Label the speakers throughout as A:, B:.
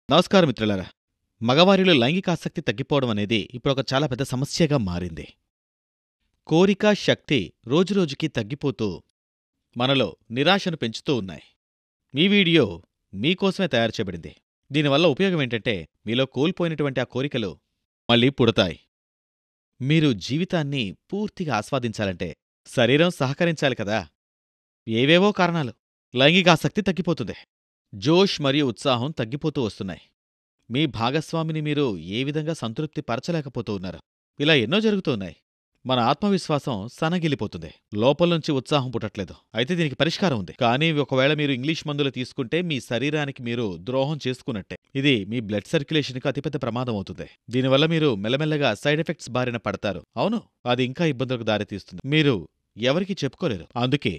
A: నమస్కారం మిత్రులారా. మగవారిలో లైంగికాసక్తి తగ్గిపోవడం అనేది ఇప్పుడొక చాలా పెద్ద సమస్యగా మారింది. కోరిక, శక్తి రోజురోజుకీ తగ్గిపోతూ మనలో నిరాశను పెంచుతూ ఉన్నాయి. ఈ వీడియో మీకోసమే తయారు చేయబడింది. దీనివల్ల ఉపయోగమేంటంటే మీలో కోల్పోయినటువంటి ఆ కోరికలు మళ్ళీ పుడతాయి. మీరు జీవితాన్ని పూర్తిగా ఆస్వాదించాలంటే శరీరం సహకరించాలి కదా. ఏవేవో కారణాలు లైంగికాసక్తి తగ్గిపోతుంది. జోష్ మరియు ఉత్సాహం తగ్గిపోతూ వస్తున్నాయి. మీ భాగస్వామిని మీరు ఏ విధంగా సంతృప్తి పరచలేకపోతూ ఉన్నారు. ఇలా ఎన్నో జరుగుతున్నాయి. మన ఆత్మవిశ్వాసం సన్నగిల్లిపోతుంది. లోపల్నుంచి ఉత్సాహం పుట్టట్లేదు. అయితే దీనికి పరిష్కారం ఉంది. కానీ ఒకవేళ మీరు ఇంగ్లీష్ మందులు తీసుకుంటే మీ శరీరానికి మీరు ద్రోహం చేసుకున్నట్టే. ఇది మీ బ్లడ్ సర్క్యులేషన్కి అతిపెద్ద ప్రమాదం అవుతుంది. దీనివల్ల మీరు మెల్లమెల్లగా సైడ్ ఎఫెక్ట్స్ బారిన పడతారు. అవును, అది ఇంకా ఇబ్బందులకు దారితీస్తుంది. మీరు ఎవరికి చెప్పుకోలేరు. అందుకే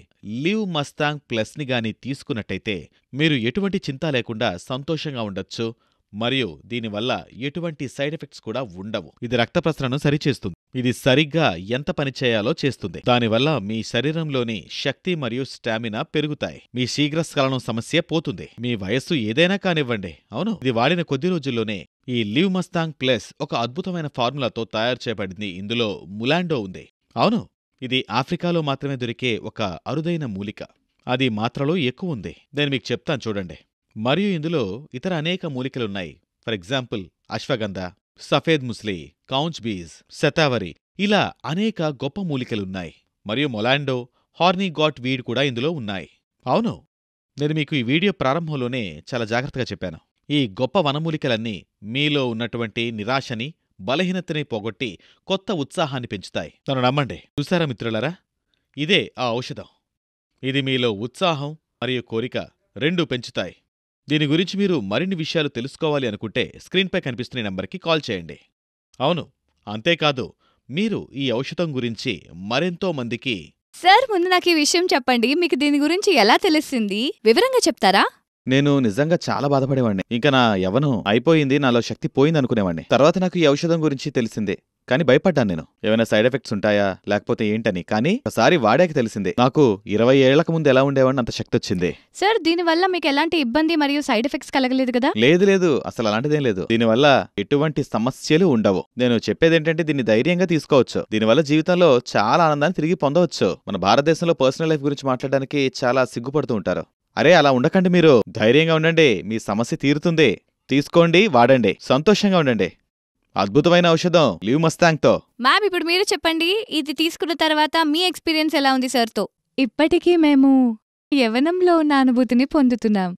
A: లివ్ మస్తాంగ్ ప్లస్ని గాని తీసుకున్నట్టయితే మీరు ఎటువంటి చింత లేకుండా సంతోషంగా ఉండొచ్చు. మరియు దీనివల్ల ఎటువంటి సైడ్ ఎఫెక్ట్స్ కూడా ఉండవు. ఇది రక్త ప్రసరణను సరిచేస్తుంది. ఇది సరిగ్గా ఎంత పనిచేయాలో చేస్తుంది. దానివల్ల మీ శరీరంలోని శక్తి మరియు స్టామినా పెరుగుతాయి. మీ శీఘ్రస్ఖలనం సమస్య పోతుంది. మీ వయస్సు ఏదైనా కానివ్వండి. అవును, ఇది వాడిన కొద్ది రోజుల్లోనే ఈ లివ్ మస్తాంగ్ ప్లస్ ఒక అద్భుతమైన ఫార్ములాతో తయారు చేయబడింది. ఇందులో ములాండో ఉంది. అవును, ఇది ఆఫ్రికాలో మాత్రమే దొరికే ఒక అరుదైన మూలిక. అది మాత్రలో ఎక్కువ ఉంది. నేను మీకు చెప్తాను చూడండి. మరియు ఇందులో ఇతర అనేక మూలికలున్నాయి. ఫర్ ఎగ్జాంపుల్ అశ్వగంధ, సఫేద్ ముస్లి, కౌంచ్ బీజ్, శతావరి, ఇలా అనేక గొప్ప మూలికలున్నాయి. మరియు మొలాండో, హార్నీ గాట్ వీడ్ కూడా ఇందులో ఉన్నాయి. అవును, నేను మీకు ఈ వీడియో ప్రారంభంలోనే చాలా జాగ్రత్తగా చెప్పాను. ఈ గొప్ప వనమూలికలన్నీ మీలో ఉన్నటువంటి నిరాశని, బలహీనతని పోగొట్టి కొత్త ఉత్సాహాన్ని పెంచుతాయి. నన్ను నమ్మండి. చూసారా మిత్రులారా, ఇదే ఆ ఔషధం. ఇది మీలో ఉత్సాహం మరియు కోరిక రెండూ పెంచుతాయి. దీని గురించి మీరు మరిన్ని విషయాలు తెలుసుకోవాలి అనుకుంటే స్క్రీన్పై కనిపిస్తున్న నంబర్కి కాల్ చేయండి. అవును, అంతేకాదు మీరు ఈ ఔషధం గురించి మరెంతో మందికి.
B: సార్, ముందు నాకు ఈ విషయం చెప్పండి. మీకు దీని గురించి ఎలా తెలిసింది? వివరంగా చెప్తారా?
A: నేను నిజంగా చాలా బాధపడేవాడిని. ఇంకా నా యవ్వనం అయిపోయింది, నాలో శక్తి పోయింది అనుకునేవాడిని. తర్వాత నాకు ఈ ఔషధం గురించి తెలిసిందే. కానీ భయపడ్డాను నేను, ఏమైనా సైడ్ ఎఫెక్ట్స్ ఉంటాయా లేకపోతే ఏంటని. కానీ ఒకసారి వాడాక తెలిసిందే. నాకు 20 ఏళ్లకు ముందు ఎలా ఉండేవాడిని అంత శక్తి వచ్చింది.
B: సార్, దీనివల్ల మీకు ఎలాంటి ఇబ్బంది మరియు సైడ్ ఎఫెక్ట్స్ కలగలేదు కదా?
A: లేదు, అసలు అలాంటిదేం లేదు. దీనివల్ల ఎటువంటి సమస్యలు ఉండవు. నేను చెప్పేదేంటంటే దీన్ని ధైర్యంగా తీసుకోవచ్చు. దీనివల్ల జీవితంలో చాలా ఆనందాన్ని తిరిగి పొందవచ్చు. మన భారతదేశంలో పర్సనల్ లైఫ్ గురించి మాట్లాడడానికి చాలా సిగ్గుపడుతూ ఉంటారు. అరే, అలా ఉండకండి. మీరు ధైర్యంగా ఉండండి. మీ సమస్య తీరుతుంది. తీసుకోండి, వాడండి, సంతోషంగా ఉండండి. అద్భుతమైన ఔషధం లివ్ మస్తాంగ్ తో.
B: మ్యామ్, ఇప్పుడు మీరు చెప్పండి, ఇది తీసుకున్న తర్వాత మీ ఎక్స్పీరియన్స్ ఎలా ఉంది సార్తో?
C: ఇప్పటికీ మేము యవ్వనంలో ఉన్న అనుభూతిని పొందుతున్నాం.